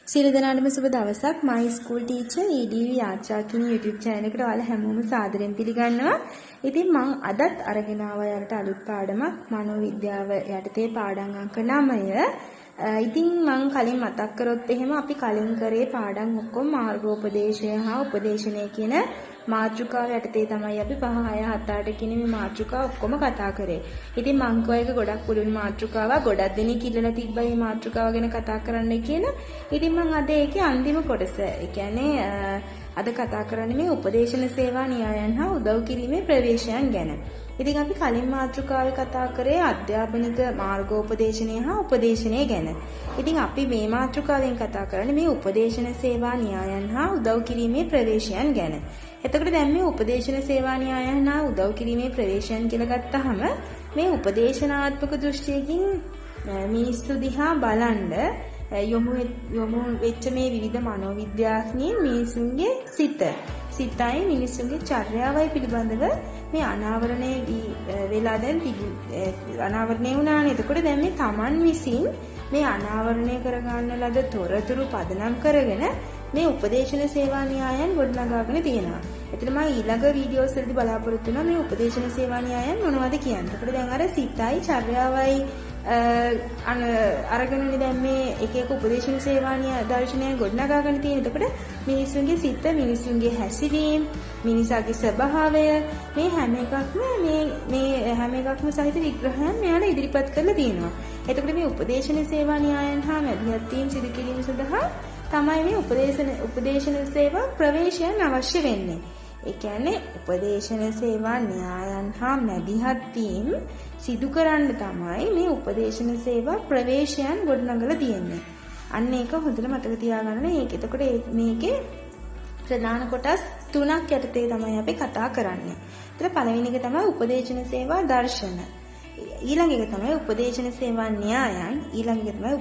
සියලු දෙනාටම සුබ දවසක්. My school teacher EDV ආචාර්ය කියන YouTube channel එකට ඔයාලා හැමෝම සාදරයෙන් පිළිගන්නවා. ඉතින් මම අදත් අරගෙන ආවා යාලට අලුත් පාඩමක් මනෝවිද්‍යාව යටතේ පාඩම් අංක 9. ඉතින් මම කලින් මතක් කරොත් එහෙම අපි කලින් කරේ පාඩම් ඔක්කොම මාර්ගෝපදේශය හා උපදේශනය කියන මාතෘකාව යටතේ තමයි අපි 5 6 7 8 කියන මේ මාතෘකාව ඔක්කොම කතා කරේ. ඉතින් මං කෝ එක ගොඩක් පුළුල් මාතෘකාවක් ගොඩක් දෙනෙක් ඉල්ලලා තිබ්බා මේ මාතෘකාව ගැන කතා කරන්න කියලා. ඉතින් මං අද ඒකේ අන්තිම කොටස. ඒ කියන්නේ අද කතා කරන්නේ මේ උපදේශන සේවා න්‍යායයන් හා උදව් කිරීමේ ප්‍රවේශයන් ගැන. ඉතින් අපි කලින් මාතෘකාවේ කතා කරේ අධ්‍යාපනික මාර්ගෝපදේශනය හා උපදේශනය ගැන. ඉතින් අපි මේ මාතෘකාවෙන් කතා කරන්නේ මේ උපදේශන සේවා න්‍යායයන් හා උදව් කිරීමේ ප්‍රවේශයන් ගැන. එතකොට දැන් මේ උපදේශන සේවා න්‍යායයන් හා උදව් කිරීමේ ප්‍රවේශයන් කියලා ගත්තාම මේ උපදේශනාත්මක දෘෂ්ටියකින් මිනිස්සු දිහා බලන්න යොමු වෙච්ච මේ විවිධ මනෝවිද්‍යාඥයින් මිනිසුන්ගේ සිතයි මිනිසුන්ගේ චර්යාවයි පිළිබඳව මේ අනාවරණය වෙලා දැන් අනාවරණය වුණානේ. එතකොට දැන් මේ Taman විසින් මේ අනාවරණය කරගන්න ලද තොරතුරු පදනම් කරගෙන මේ උපදේශන සේවා න්‍යායයන් ගොඩනගාගෙන තියෙනවා. එතන මම ඊළඟ වීඩියෝස් වලදී බලාපොරොත්තු වෙනවා මේ උපදේශන සේවා න්‍යායයන් මොනවද කියන්නේ. ඒකට දැන් අර සිතයි චර්යාවයි අරගෙනනේ දැන් මේ එක එක උපදේශන සේවා න්‍යාය දර්ශනයන් ගොඩනගාගෙන තියෙන. එතකොට මිනිසුන්ගේ සිත, මිනිසුන්ගේ හැසිරීම, මිනිසාගේ ස්වභාවය මේ හැම එකක්ම සහිත විග්‍රහයන් මෙයාලා ඉදිරිපත් කරලා තියෙනවා. එතකොට මේ උපදේශන සේවා න්‍යායයන් හා මැදිහත් වීම සිදු කිරීම සඳහා තමයි මේ උපදේශන සේවා ප්‍රවේශයන් අවශ්‍ය වෙන්නේ. ඒ කියන්නේ උපදේශන සේවා න්‍යායයන් හා මැදිහත් වීම සිදු කරන්න තමයි මේ උපදේශන සේවා ප්‍රවේශයන් ගොඩනගලා තියෙන්නේ. අන්න ඒක හොඳට මතක තියාගන්න. එතකොට මේකේ ප්‍රධාන කොටස් 3ක් යටතේ තමයි අපි කතා කරන්නේ. ඒතර පළවෙනි එක තමයි උපදේශන සේවා දර්ශන. ඊළඟ එක තමයි උපදේශන සේවා න්‍යායයන්. ඊළඟ එක තමයි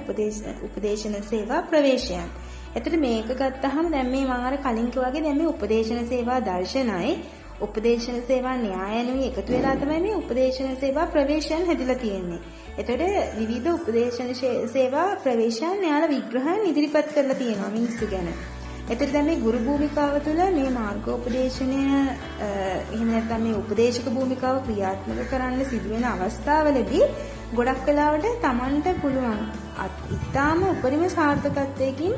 උපදේශන සේවා ප්‍රවේශයන්. එතකොට මේක ගත්තාම දැන් මේ මම අර කලින් කිව්වාගේ දැන් මේ උපදේශන සේවා දර්ශනයි උපදේශන සේවා න්‍යායනුයි එකතු වෙලා තමයි මේ උපදේශන සේවා ප්‍රවේශයන් හැදිලා තියෙන්නේ. එතකොට විවිධ උපදේශන සේවා ප්‍රවේශයන් න්‍යාය විග්‍රහයන් ඉදිරිපත් කරලා තියෙනවා මිනිස්සු ගැන. එතකොට දැන් මේ ගුරු භූමිකාව තුළ මේ මාර්ගෝපදේශනය එහෙම නැත්නම් මේ උපදේශක භූමිකාව ක්‍රියාත්මක කරන්න සිදුවෙන අවස්ථාවලදී ගොඩක් වෙලාවට Tamanට පුළුවන් ඉතාම උපරිම සාර්ථකත්වයකින්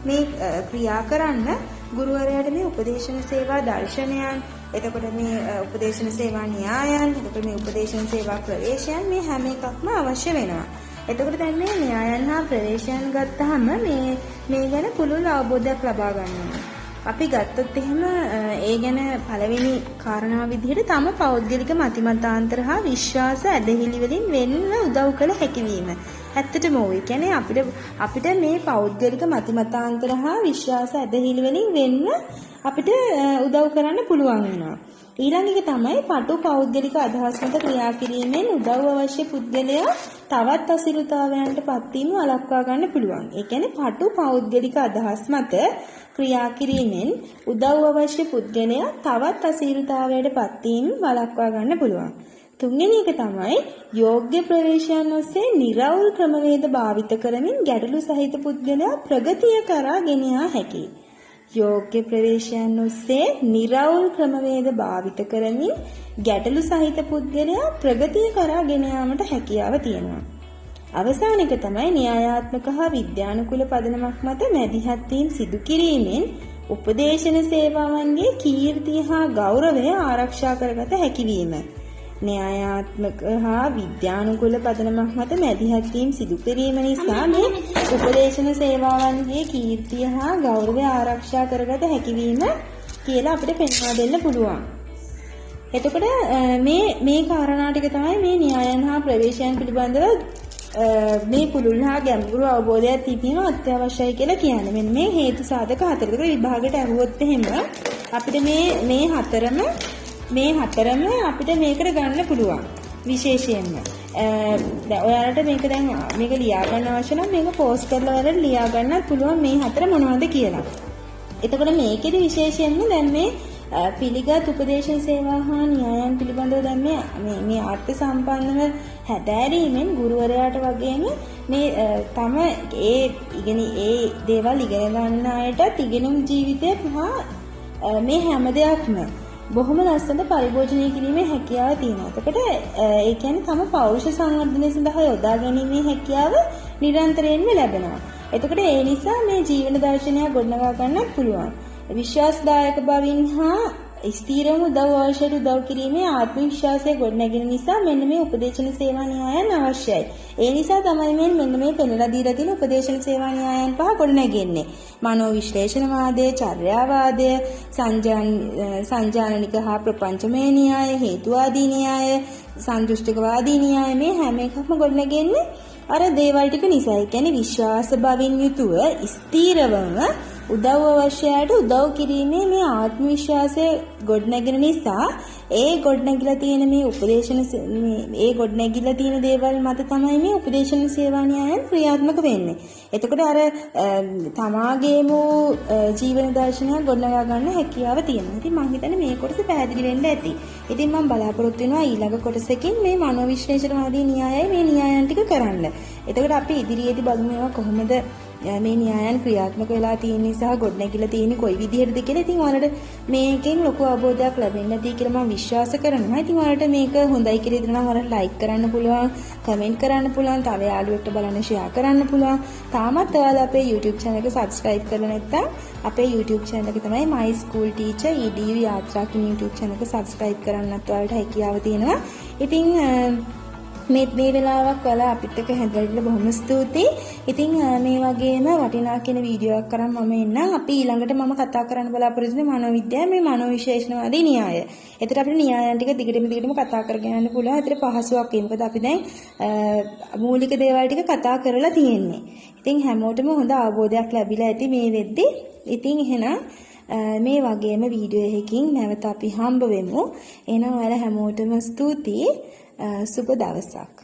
මේ ක්‍රියා කරන්න ගුරුවරයාට මේ උපදේශන සේවා දර්ශනයන්, එතකොට මේ උපදේශන සේවා න්‍යායයන්, එතකොට මේ උපදේශන සේවා ප්‍රවේශයන් මේ හැම එකක්ම අවශ්‍ය වෙනවා. එතකොට දැන් මේ න්‍යායයන් හා ප්‍රවේශයන් ගත්තාම මේ ගැන පුළුල් අවබෝධයක් ලබා ගන්නවා. අපි ගත්තොත් එහෙම ඒ ගැන පළවෙනි කාරණාව විදිහට තම පෞද්ගලික මතිමතාන්තර හා විශ්වාස ඇදහිලි වලින් වෙන්න උදව් කළ හැකිවීම. ඇත්තටම ඕයි කියන්නේ අපිට මේ පෞද්ගලික මතිමතාන්තර හා විශ්වාස ඇදහිලි වලින් වෙන්න අපිට උදව් කරන්න පුළුවන් වෙනවා. ඊළඟ එක තමයි පටු පෞද්ගලික අදහස් මත ක්‍රියා කිරීමෙන් උදව් අවශ්‍ය පුද්ගලයා තවත් අසිරුතාවයන්ට පත්වීම වළක්වා ගන්න පුළුවන්. ඒ කියන්නේ පටු පෞද්ගලික අදහස් මත ක්‍රියා කිරීමෙන් උදව් අවශ්‍ය පුද්ගලයා තවත් අසීරුතාවයට පත්වීම වළක්වා ගන්න පුළුවන්. තුන්වෙනි එක තමයි යෝග්‍ය ප්‍රවේශයන් ඔස්සේ නිර්වෘල් ක්‍රමවේද භාවිත කරමින් ගැටලු සහිත පුද්ගලයා ප්‍රගතිය කරා ගෙන යා හැකියි. යෝග්‍ය ප්‍රවේශයන් ඔස්සේ නිර්වෘල් ක්‍රමවේද භාවිත කරමින් ගැටලු සහිත පුද්ගලයා ප්‍රගතිය කරා ගෙන යාමට හැකියාව තියෙනවා. අවසාන එක තමයි න්‍යායාත්මක හා විද්‍යානුකූල පදනමක් මත මැදිහත් වීම සිදු කිරීමෙන් උපදේශන සේවාවන්ගේ කීර්තිය හා ගෞරවය ආරක්ෂා කරගත හැකිවීම. න්‍යායාත්මක හා විද්‍යානුකූල පදනමක් මත මැදිහත් වීම සිදු කිරීම නිසා මේ උපදේශන සේවාවන්ගේ කීර්තිය හා ගෞරවය ආරක්ෂා කරගත හැකිවීම කියලා අපිට පෙන්වා දෙන්න පුළුවන්. එතකොට මේ කාරණා ටික තමයි මේ න්‍යායයන් හා ප්‍රවේශයන් පිළිබඳව මේ පුළුල් හා ගැඹුරු අවබෝධයක් තිබීම අත්‍යවශ්‍යයි කියලා කියන්නේ. මෙන්න මේ හේතු සාධක හතරකට විභාගයට අහුවොත් එහෙම අපිට මේ හතරම අපිට මේකට ගන්න පුළුවන්. විශේෂයෙන්ම දැන් ඔයාලට මේක ලියා ගන්න අවශ්‍ය නම් මේක පෝස්ට් කරලා ඔයාලට ලියා ගන්නත් පුළුවන් මේ හතර මොනවද කියලා. එතකොට මේකෙදි විශේෂයෙන්ම දැන් මේ පිළිගත් උපදේශන සේවා හා න්‍යායන් පිළිබඳව දැන් මේ අර්ථ සම්පන්නව හැදෑරීමෙන් ගුරුවරයාට වගේම මේ තම ඒ දේවල් ඉගෙන ගන්න අයටත් ඉගෙනුම් ජීවිතය හා මේ හැම දෙයක්ම බොහොම ලස්සනට පරිභෝජනය කිරීමේ හැකියාව තියෙනවා. එතකොට ඒ කියන්නේ තම පෞරුෂ සංවර්ධනය සඳහා යොදා ගැනීමේ හැකියාව නිරන්තරයෙන්ම ලැබෙනවා. එතකොට ඒ නිසා මේ ජීවන දර්ශනය ගොඩනගා ගන්නත් පුළුවන්. විශ්වාසදායක බවින් හා ස්ථීරම උදව් අවශ්‍යයට උදව් කිරීමේ ආත්ම විශ්වාසය ගොඩනැගෙන නිසා මෙන්න මේ උපදේශන සේවා න්‍යායන් අවශ්‍යයි. ඒ නිසා තමයි මෙන්න මේ පෙන්වලා දීලා තියෙන උපදේශන සේවා න්‍යායන් පහ ගොඩනැගෙන්නේ. මනෝ විශ්ලේෂණවාදය, චර්යාවාදය, සංජානනික හා ප්‍රපංචමය න්‍යාය, හේතුවාදී න්‍යාය, සංදෘෂ්ටිකවාදී න්‍යාය මේ හැම එකක්ම ගොඩනැගෙන්නේ අර දේවල් ටික නිසා. ඒ කියන්නේ විශ්වාස බවින් යුතුව ස්ථීරවම උදව් අවශ්‍යයට උදව් කිරීමේ මේ ආත්ම විශ්වාසය ගොඩනැගෙන නිසා ඒ ගොඩනැගිලා තියෙන මේ උපදේශන ඒ ගොඩනැගිලා තියෙන දේවල් මත තමයි මේ උපදේශන සේවා න්‍යායන් ක්‍රියාත්මක වෙන්නේ. එතකොට අර තමාගේම ජීවන දර්ශනය ගොඩනගා ගන්න හැකියාව තියෙනවා. ඉතින් මම හිතන්නේ මේ කොටස පැහැදිලි වෙන්න ඇති. ඉතින් මම බලාපොරොත්තු වෙනවා ඊළඟ කොටසකින් මේ මනෝ විශ්ලේෂණවාදී න්‍යායයි මේ න්‍යායන් ටික කරන්න. එතකොට අපි ඉදිරියේදී බලමු මේවා කොහොමද මේ න්‍යායන් ක්‍රියාත්මක වෙලා තියෙන්නේ සහ ගොඩනැගිලා තියෙන්නේ කොයි විදිහටද කියලා. ඉතින් ඔයාලට මේකෙන් ලොකු අවබෝධයක් ලැබෙන්න ඇති කියලා මම විශ්වාස කරනවා. ඉතින් ඔයාලට මේක හොඳයි කියලා හිතනවා නම් ඔයාලට ලයික් කරන්න පුළුවන්, කමෙන්ට් කරන්න පුළුවන්, තව යාළුවෙක්ට බලන්න ෂෙයා කරන්න පුළුවන්. තාමත් ඔයාලා අපේ YouTube channel එක subscribe කරලා නැත්නම් අපේ YouTube channel එක තමයි My School Teacher EDU යාත්‍රා කියන YouTube channel එක subscribe කරන්නත් ඔයාලට හැකියාව තියෙනවා. ඉතින් මේ වෙලාවක් ඔයාලා අපිත් එක්ක හැදෙන්න බොහොම ස්තුතියි. ඉතින් මේ වගේම වටිනා කියන වීඩියෝ එකක් කරන් මම එන්නම්. අපි ඊළඟට මම කතා කරන්න බලාපොරොත්තු වෙන්නේ මනෝවිද්‍යාව මේ මනෝ විශ්ලේෂණවාදී න්‍යාය. ඒතර අපිට න්‍යායන් ටික දිගටම කතා කරගෙන යන්න පුළුවන්. ඒතර පහසුවක් වෙයි. මොකද අපි දැන් මූලික දේවල් ටික කතා කරලා තියෙන්නේ. ඉතින් හැමෝටම හොඳ අවබෝධයක් ලැබිලා ඇති මේ වෙද්දි. ඉතින් එහෙනම් මේ වගේම වීඩියෝ එකකින් නැවත අපි හම්බ වෙමු. එහෙනම් ඔයාලා හැමෝටම ස්තුතියි. සුබ දවසක්.